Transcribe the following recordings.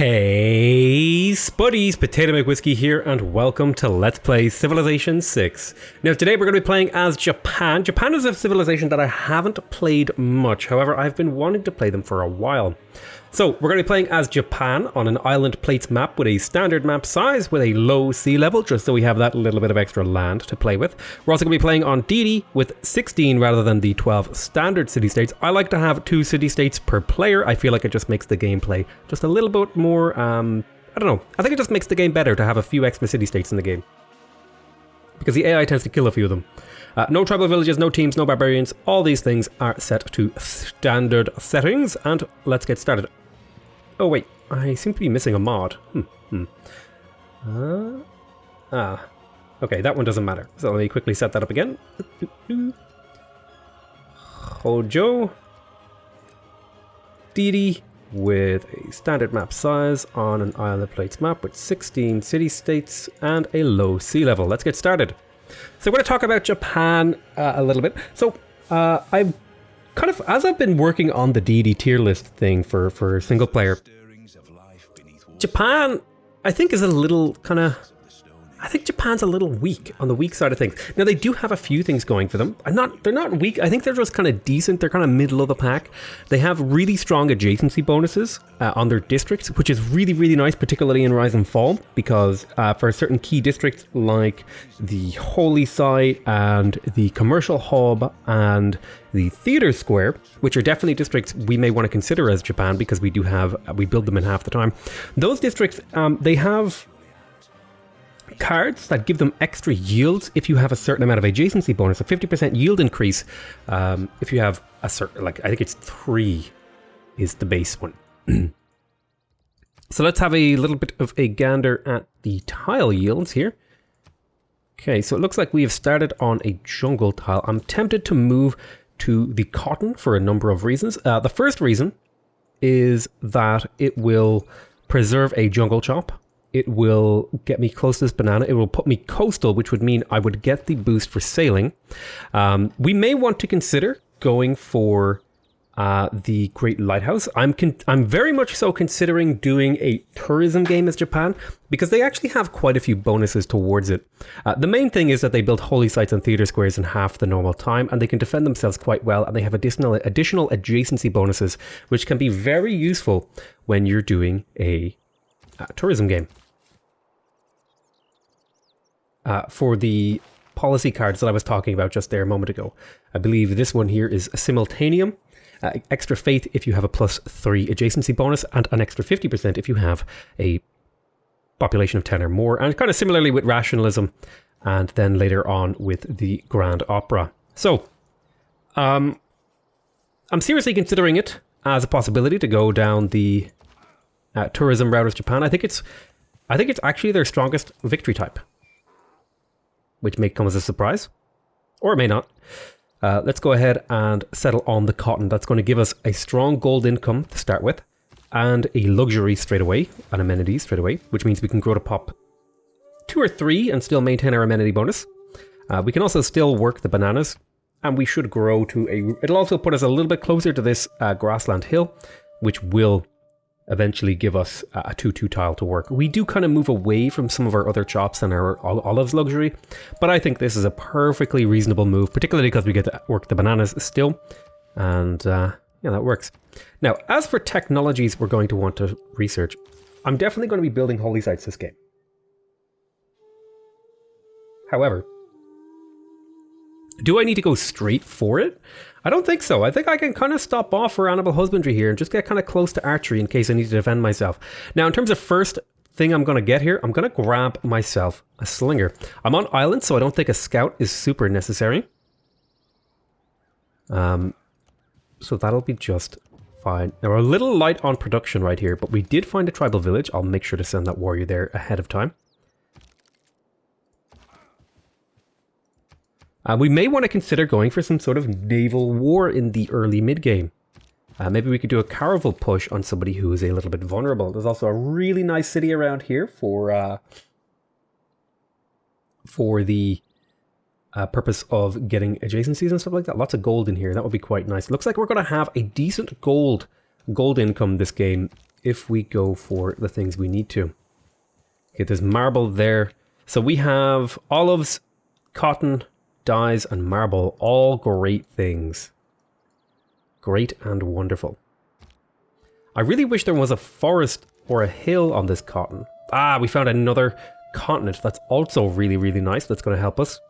Hey Spuddies, PotatoMcWhiskey here, and welcome to Let's Play Civilization 6. Now today we're going to be playing as Japan. Japan is a civilization that I haven't played much, however I've been wanting to play them for a while. So we're going to be playing as Japan on an island plates map with a standard map size with a low sea level, just so we have that little bit of extra land to play with. We're also going to be playing on Deity with 16 rather than the 12 standard city-states. I like to have 2 city-states per player. I feel like it just makes the gameplay just a little bit more, I don't know. I think it just makes the game better to have a few extra city-states in the game, because the AI tends to kill a few of them. No tribal villages, no teams, no barbarians. All these things are set to standard settings, and let's get started. Oh wait, I seem to be missing a mod. Okay, that one doesn't matter. So let me quickly set that up again. Hojo. Deity with a standard map size on an island plates map with 16 city-states and a low sea level. Let's get started. So we're going to talk about Japan a little bit. So I've kind of, as I've been working on the Deity tier list thing for single player, Japan, I think, is a little I think Japan's a little weak, on the weak side of things. Now, they do have a few things going for them. They're not weak. I think they're just kind of decent. They're kind of middle of the pack. They have really strong adjacency bonuses on their districts, which is really, really nice, particularly in Rise and Fall, because for certain key districts like the Holy Site and the Commercial Hub and the Theater Square, which are definitely districts we may want to consider as Japan, because we build them in half the time. Those districts, they have cards that give them extra yields if you have a certain amount of adjacency bonus, a 50% yield increase if you have a certain, like, I think it's 3 is the base one. So let's have a little bit of a gander at the tile yields here. Okay, so it looks like we have started on a jungle tile. I'm tempted to move to the cotton for a number of reasons. The first reason is that it will preserve a jungle chop. It will get me close to this banana. It will put me coastal, which would mean I would get the boost for sailing. We may want to consider going for the Great Lighthouse. I'm very much so considering doing a tourism game as Japan, because they actually have quite a few bonuses towards it. The main thing is that they build holy sites and theater squares in half the normal time, and they can defend themselves quite well, and they have additional adjacency bonuses, which can be very useful when you're doing a tourism game. For the policy cards that I was talking about just there a moment ago, I believe this one here is Simultaneum. Extra faith if you have a +3 adjacency bonus, and an extra 50% if you have a population of 10 or more. And kind of similarly with rationalism, and then later on with the Grand Opera. So, I'm seriously considering it as a possibility to go down the tourism route of Japan. I think it's actually their strongest victory type, which may come as a surprise, or it may not. Let's go ahead and settle on the cotton. That's going to give us a strong gold income to start with, and a luxury straight away, and amenities straight away, which means we can grow to pop 2 or 3 and still maintain our amenity bonus. We can also still work the bananas, and we should grow to it'll also put us a little bit closer to this grassland hill, which will eventually give us a 2-2 tile to work. We do kind of move away from some of our other chops and our olives luxury, but I think this is a perfectly reasonable move, particularly because we get to work the bananas still, and yeah, that works. Now, as for technologies we're going to want to research, I'm definitely going to be building holy sites this game. However, do I need to go straight for it? I don't think so. I think I can kind of stop off for animal husbandry here and just get kind of close to archery in case I need to defend myself. Now, in terms of first thing I'm going to get here, I'm going to grab myself a slinger. I'm on island, so I don't think a scout is super necessary. So that'll be just fine. Now, we're a little light on production right here, but we did find a tribal village. I'll make sure to send that warrior there ahead of time. We may want to consider going for some sort of naval war in the early mid-game. Maybe we could do a caravel push on somebody who is a little bit vulnerable. There's also a really nice city around here for the purpose of getting adjacencies and stuff like that. Lots of gold in here. That would be quite nice. Looks like we're going to have a decent gold income this game if we go for the things we need to. Okay, there's marble there. So we have olives, cotton, dyes, and marble. All great things. Great and wonderful. I really wish there was a forest or a hill on this cotton. Ah, we found another continent. That's also really, really nice. That's going to help us.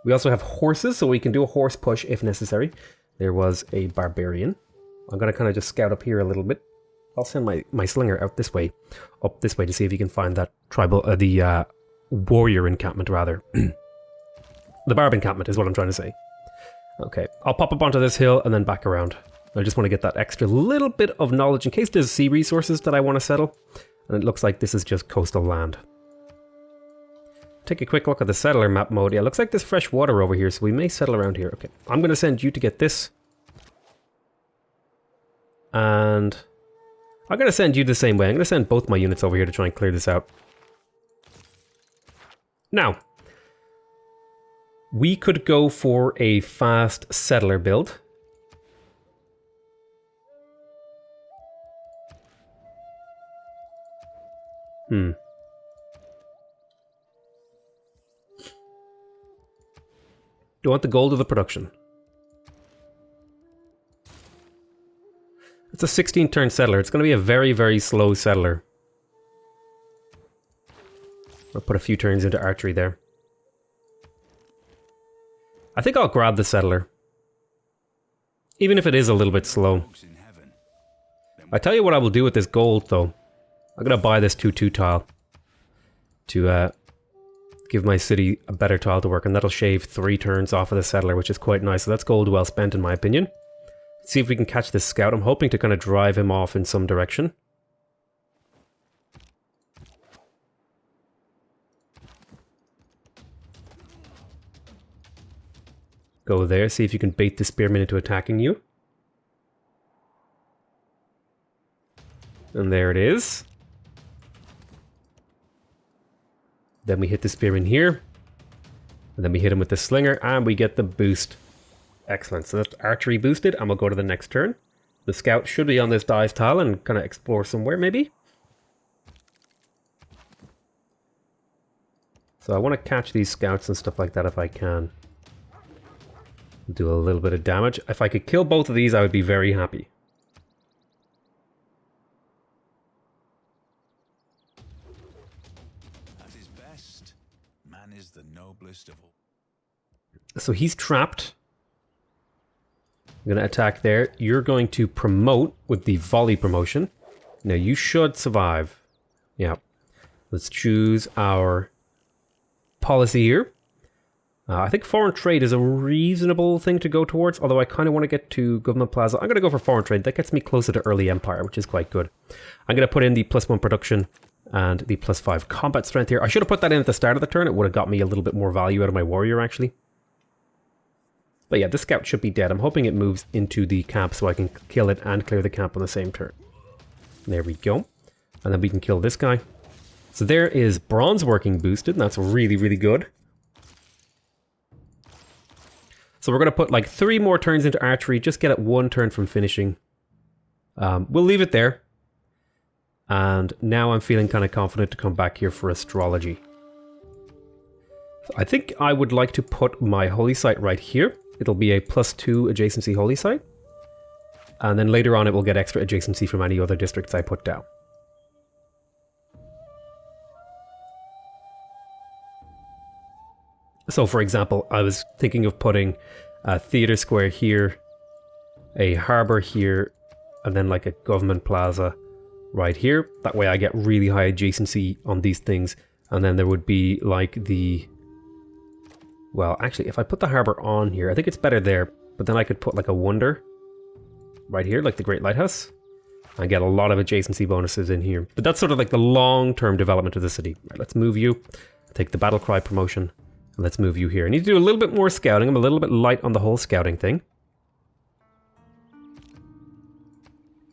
We also have horses, so we can do a horse push if necessary. There was a barbarian. I'm going to kind of just scout up here a little bit. I'll send my slinger out this way, up this way, to see if you can find that tribal, the warrior encampment, rather. The barb encampment is what I'm trying to say. Okay, I'll pop up onto this hill and then back around. I just want to get that extra little bit of knowledge in case there's sea resources that I want to settle. And it looks like this is just coastal land. Take a quick look at the settler map mode. Yeah, it looks like there's fresh water over here, so we may settle around here. Okay, I'm going to send you to get this. And I'm going to send you the same way. I'm going to send both my units over here to try and clear this out. Now, we could go for a fast settler build. Do you want the gold or the production? It's a 16-turn settler. It's going to be a very, very slow settler. I'll put a few turns into archery there. I think I'll grab the settler. Even if it is a little bit slow. I tell you what I will do with this gold, though. I'm going to buy this 2-2 tile. To give my city a better tile to work. And that'll shave 3 turns off of the settler, which is quite nice. So that's gold well spent, in my opinion. See if we can catch this scout. I'm hoping to kind of drive him off in some direction. Go there, see if you can bait the spearman into attacking you. And there it is. Then we hit the spearman here. And then we hit him with the slinger, and we get the boost. Excellent, so that's archery boosted, and we'll go to the next turn. The scout should be on this dive tile and kind of explore somewhere, maybe. So I want to catch these scouts and stuff like that if I can. Do a little bit of damage. If I could kill both of these, I would be very happy. At his best, man is the noblest of all. So he's trapped. I'm going to attack there. You're going to promote with the volley promotion. Now you should survive. Yeah. Let's choose our policy here. I think foreign trade is a reasonable thing to go towards, although I kind of want to get to government plaza. I'm going to go for foreign trade. That gets me closer to early empire, which is quite good. I'm going to put in the +1 production and the +5 combat strength here. I should have put that in at the start of the turn. It would have got me a little bit more value out of my warrior, actually. But yeah, this scout should be dead. I'm hoping it moves into the camp so I can kill it and clear the camp on the same turn. There we go. And then we can kill this guy. So there is bronze working boosted, and that's really, really good. So we're going to put like 3 more turns into archery, just get it 1 turn from finishing. We'll leave it there. And now I'm feeling kind of confident to come back here for astrology. So I think I would like to put my holy site right here. It'll be a +2 adjacency holy site. And then later on it will get extra adjacency from any other districts I put down. So for example, I was thinking of putting a theater square here, a harbour here, and then like a government plaza right here. That way I get really high adjacency on these things. And then there would be like the... Well, actually, if I put the harbour on here, I think it's better there. But then I could put like a wonder right here, like the Great Lighthouse. And get a lot of adjacency bonuses in here. But that's sort of like the long-term development of the city. Right, let's move you. Take the battle cry promotion. And let's move you here. I need to do a little bit more scouting. I'm a little bit light on the whole scouting thing.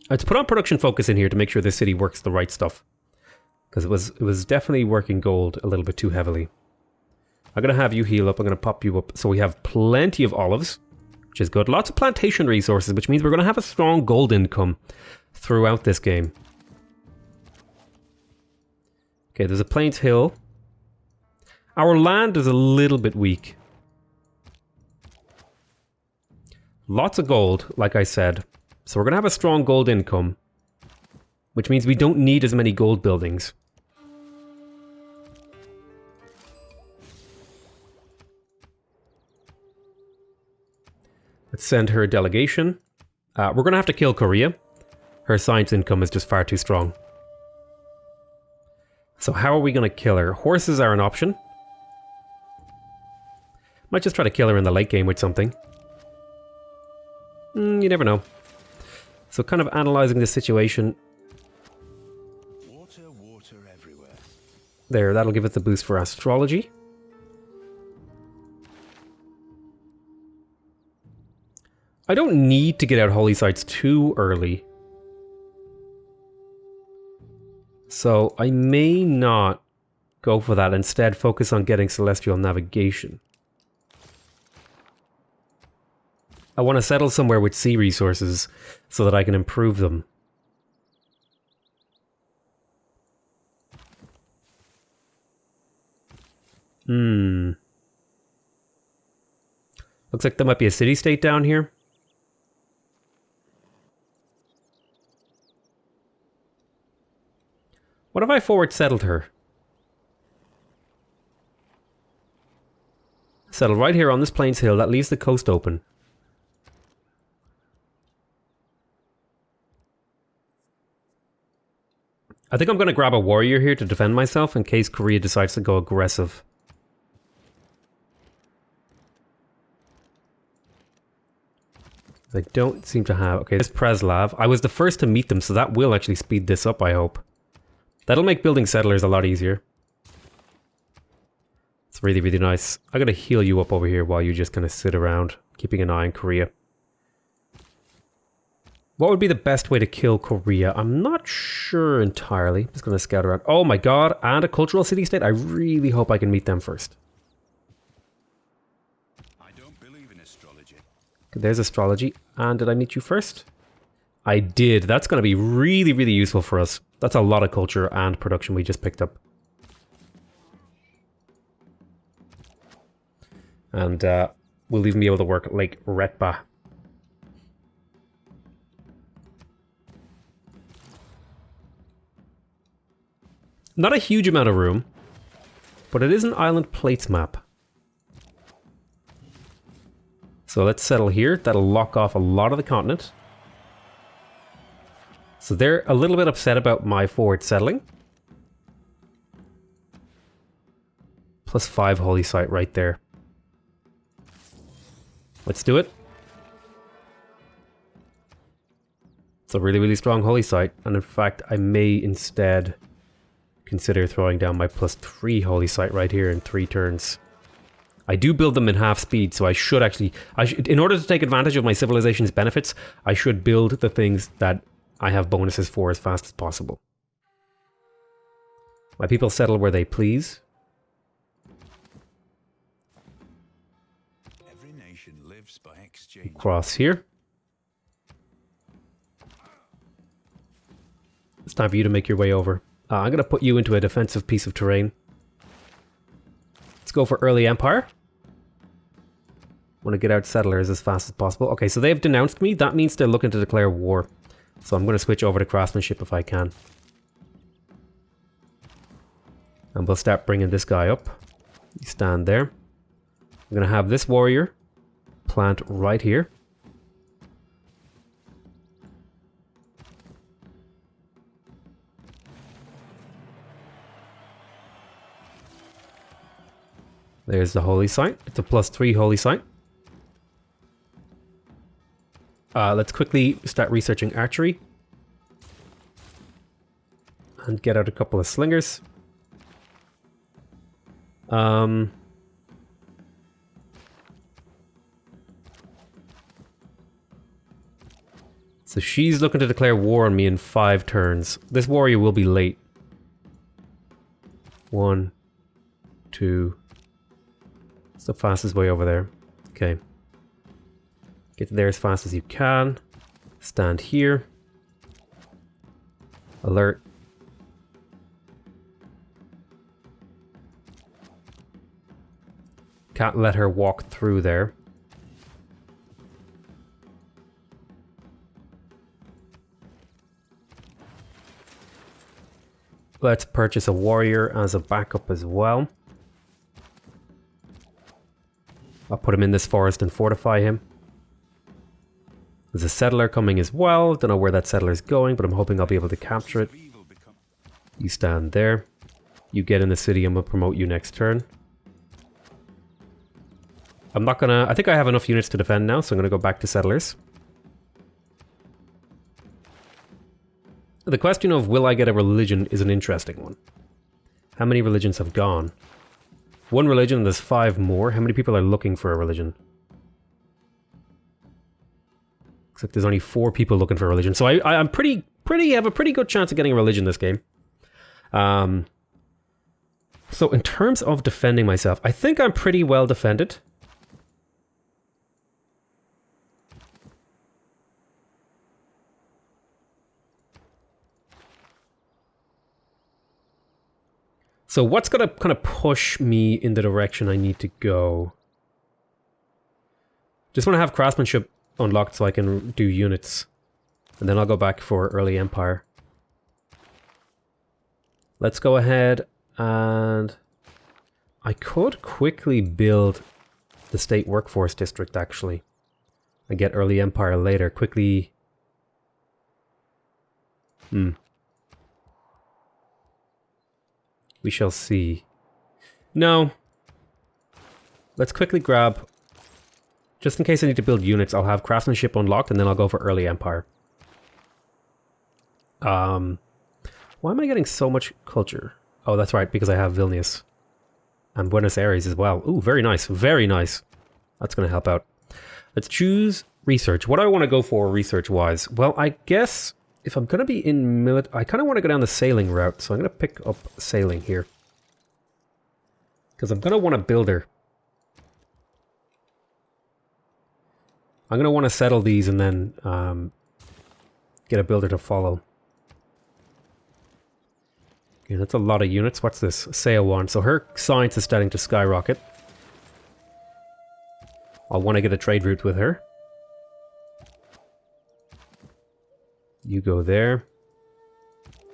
Let's put on production focus in here to make sure this city works the right stuff. Because it was definitely working gold a little bit too heavily. I'm going to have you heal up. I'm going to pop you up. So we have plenty of olives, which is good. Lots of plantation resources, which means we're going to have a strong gold income throughout this game. Okay, there's a Plains Hill. Our land is a little bit weak. Lots of gold, like I said. So we're going to have a strong gold income, which means we don't need as many gold buildings. Let's send her a delegation. We're going to have to kill Korea. Her science income is just far too strong. So how are we going to kill her? Horses are an option. Might just try to kill her in the late game with something. You never know. So kind of analysing the situation. Water, water everywhere. There, that'll give it the boost for astrology. I don't need to get out holy sites too early. So I may not go for that. Instead, focus on getting celestial navigation. I want to settle somewhere with sea resources so that I can improve them. Looks like there might be a city-state down here. What if I forward settled her? Settle right here on this Plains Hill. That leaves the coast open. I think I'm going to grab a warrior here to defend myself in case Korea decides to go aggressive. I don't seem to have... Okay, this Preslav. I was the first to meet them, so that will actually speed this up, I hope. That'll make building settlers a lot easier. It's really, really nice. I gotta heal you up over here while you just kind of sit around, keeping an eye on Korea. What would be the best way to kill Korea? I'm not sure entirely. Just gonna scout around. Oh my god, and a cultural city-state? I really hope I can meet them first. I don't believe in astrology. There's astrology. And did I meet you first? I did. That's gonna be really, really useful for us. That's a lot of culture and production we just picked up. And we'll even be able to work Lake Retba. Not a huge amount of room, but it is an island plates map. So let's settle here. That'll lock off a lot of the continent. So they're a little bit upset about my forward settling. +5 holy site right there. Let's do it. It's a really, really strong holy site. And in fact, I may instead consider throwing down my +3 holy site right here in 3 turns. I do build them in half speed, so I should actually... in order to take advantage of my civilization's benefits, I should build the things that I have bonuses for as fast as possible. My people settle where they please. Every nation lives by exchange. Cross here. It's time for you to make your way over. I'm going to put you into a defensive piece of terrain. Let's go for early empire. Want to get out settlers as fast as possible. Okay, so they've denounced me. That means they're looking to declare war. So I'm going to switch over to craftsmanship if I can. And we'll start bringing this guy up. You stand there. I'm going to have this warrior plant right here. There's the holy site. It's a +3 holy site. Let's quickly start researching archery. And get out a couple of slingers. So she's looking to declare war on me in 5 turns. This warrior will be late. 1, 2... It's the fastest way over there. Okay. Get there as fast as you can. Stand here. Alert. Can't let her walk through there. Let's purchase a warrior as a backup as well. I'll put him in this forest and fortify him. There's a settler coming as well. Don't know where that settler is going, but I'm hoping I'll be able to capture it. You stand there. You get in the city and we'll promote you next turn. I'm not gonna... I think I have enough units to defend now, so I'm gonna go back to settlers. The question of will I get a religion is an interesting one. How many religions have gone? One religion, there's 5 more. How many people are looking for a religion? Looks like there's only 4 people looking for a religion. So I have a pretty good chance of getting a religion this game. So in terms of defending myself, I think I'm pretty well defended. So what's going to kind of push me in the direction I need to go? Just want to have craftsmanship unlocked so I can do units. And then I'll go back for early empire. Let's go ahead and... I could quickly build the state workforce district actually. And get early empire later. Quickly... We shall see. No. Let's quickly grab... Just in case I need to build units, I'll have craftsmanship unlocked and then I'll go for early empire. Why am I getting so much culture? Oh, that's right, because I have Vilnius. And Buenos Aires as well. Ooh, very nice. Very nice. That's going to help out. Let's choose research. What do I want to go for research-wise? Well, I guess... If I'm going to be in I kind of want to go down the sailing route, so I'm going to pick up sailing here. Because I'm going to want a builder. I'm going to want to settle these and then get a builder to follow. Okay, that's a lot of units. What's this? Sail one. So her science is starting to skyrocket. I'll want to get a trade route with her. You go there.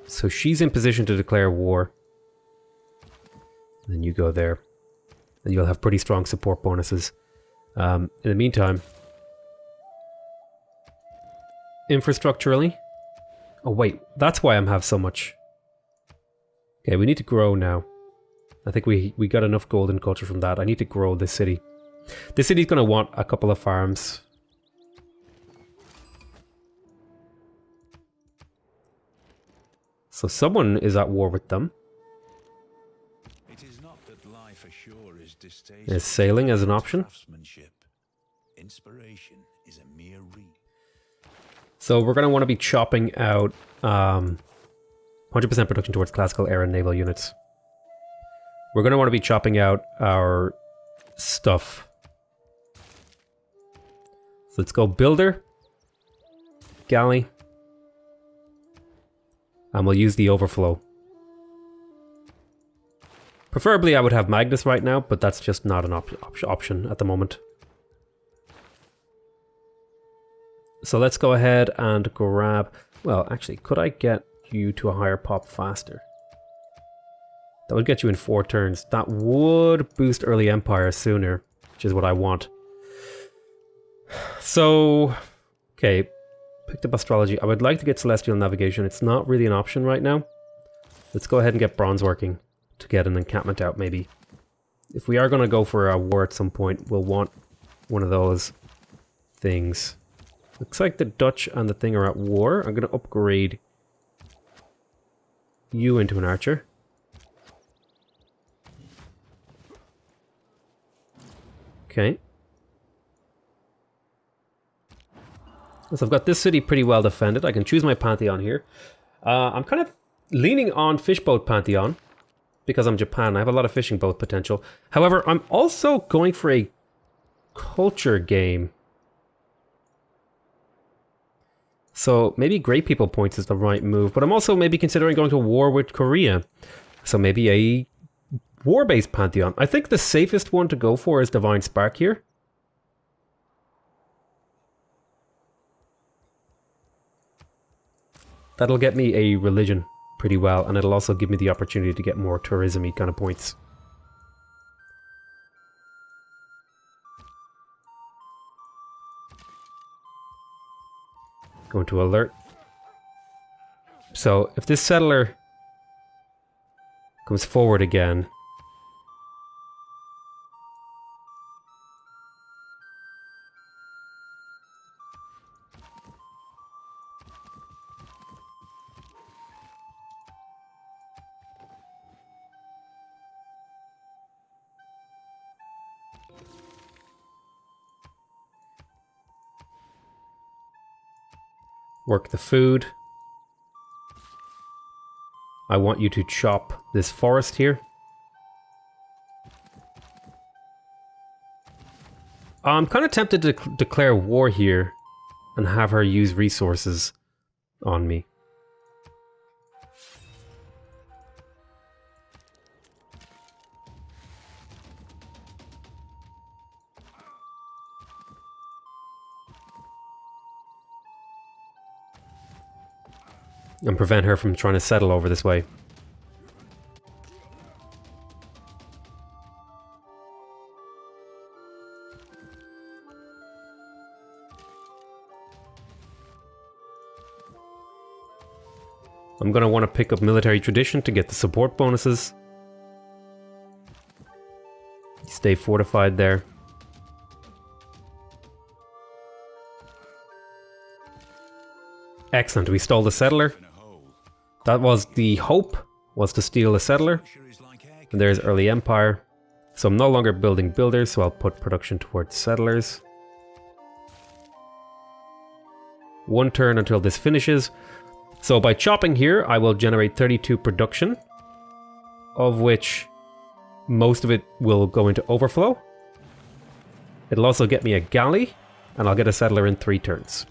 So she's in position to declare war. Then you go there. And you'll have pretty strong support bonuses. In the meantime... Infrastructurally... Oh wait, that's why I'm have so much. Okay, we need to grow now. I think we got enough golden culture from that. I need to grow this city. This city's going to want a couple of farms. So someone is at war with them. It is not that life ashore is distasteful. Is sailing as an option? Inspiration is a mere reed. So we're going to want to be chopping out 100% production towards classical era naval units. We're going to want to be chopping out our stuff. So let's go builder, galley. And we'll use the overflow. Preferably I would have Magnus right now, but that's just not an option at the moment. So let's go ahead and grab... Well, actually, could I get you to a higher pop faster? That would get you in 4 turns. That would boost early empire sooner, which is what I want. So, okay. Picked up astrology. I would like to get celestial navigation. It's not really an option right now. Let's go ahead and get bronze working to get an encampment out maybe. If we are going to go for a war at some point, we'll want one of those things. Looks like the Dutch and the thing are at war. I'm going to upgrade you into an archer. Okay. So I've got this city pretty well defended. I can choose my pantheon here. I'm kind of leaning on fishboat pantheon because I'm Japan. I have a lot of fishing boat potential. However, I'm also going for a culture game. So maybe Great People Points is the right move, but I'm also maybe considering going to war with Korea. So maybe a War-based pantheon. I think the safest one to go for is Divine Spark here. That'll get me a religion pretty well, and it'll also give me the opportunity to get more tourism-y kind of points. Going to alert. So if this settler comes forward again, work the food. I want you to chop this forest here. I'm kind of tempted to declare war here and have her use resources on me. And prevent her from trying to settle over this way. I'm going to want to pick up military tradition to get the support bonuses. Stay fortified there. Excellent, we stole the settler. That was the hope, was to steal a settler. And there's early empire. So I'm no longer building builders, so I'll put production towards settlers. 1 turn until this finishes. So by chopping here, I will generate 32 production, of which most of it will go into overflow. It'll also get me a galley, and I'll get a settler in 3 turns.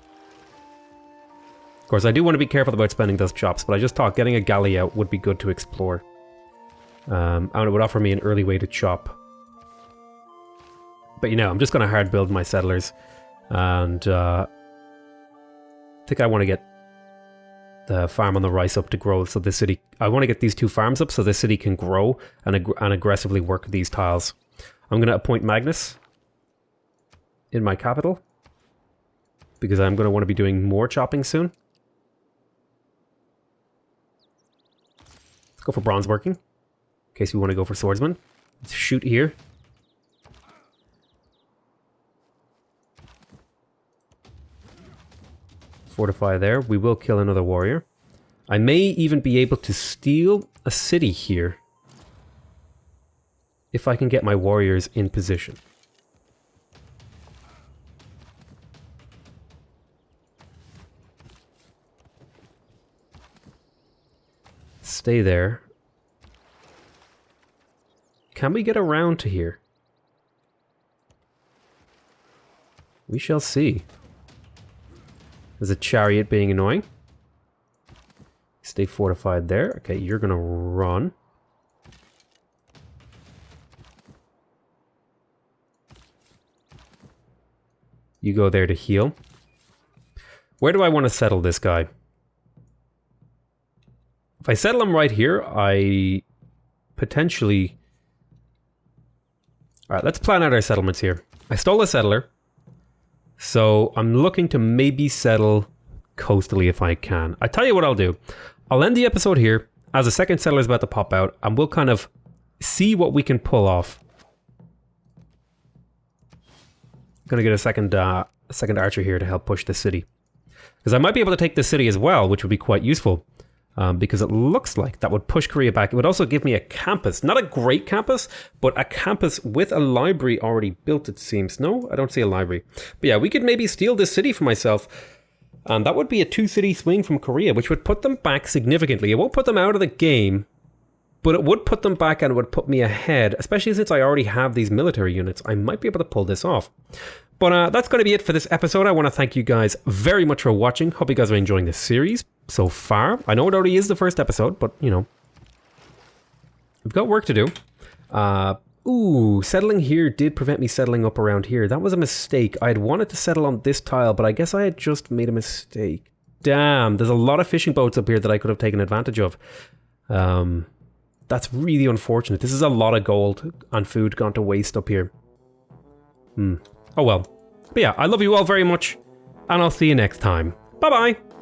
Of course, I do want to be careful about spending those chops, but I just thought getting a galley out would be good to explore. And it would offer me an early way to chop. But you know, I'm just going to hard build my settlers. And I think I want to get the farm on the rice up to grow so the city... I want to get these 2 farms up so the city can grow and aggressively work these tiles. I'm going to appoint Magnus in my capital, because I'm going to want to be doing more chopping soon. Let's go for bronze working, in case we want to go for swordsman. Let's shoot here. Fortify there. We will kill another warrior. I may even be able to steal a city here if I can get my warriors in position. Stay there. Can we get around to here? We shall see. There's a chariot being annoying. Stay fortified there. Okay, you're gonna run. You go there to heal. Where do I want to settle this guy? If I settle him right here, I potentially... Alright, let's plan out our settlements here. I stole a settler, so I'm looking to maybe settle coastally if I can. I tell you what I'll do. I'll end the episode here, as a second settler is about to pop out, and we'll kind of see what we can pull off. I'm gonna get a second archer here to help push the city. Because I might be able to take the city as well, which would be quite useful. Because it looks like that would push Korea back. It would also give me a campus. Not a great campus, but a campus with a library already built, it seems. No, I don't see a library. But yeah, we could maybe steal this city for myself. And that would be a 2-city swing from Korea, which would put them back significantly. It won't put them out of the game, but it would put them back and it would put me ahead, especially since I already have these military units. I might be able to pull this off. But that's going to be it for this episode. I want to thank you guys very much for watching. Hope you guys are enjoying this series so far. I know it already is the first episode, but, you know, we've got work to do. Ooh, settling here did prevent me settling up around here. That was a mistake. I had wanted to settle on this tile, but I guess I had just made a mistake. Damn, there's a lot of fishing boats up here that I could have taken advantage of. That's really unfortunate. This is a lot of gold and food gone to waste up here. Oh well. But yeah, I love you all very much, and I'll see you next time. Bye-bye!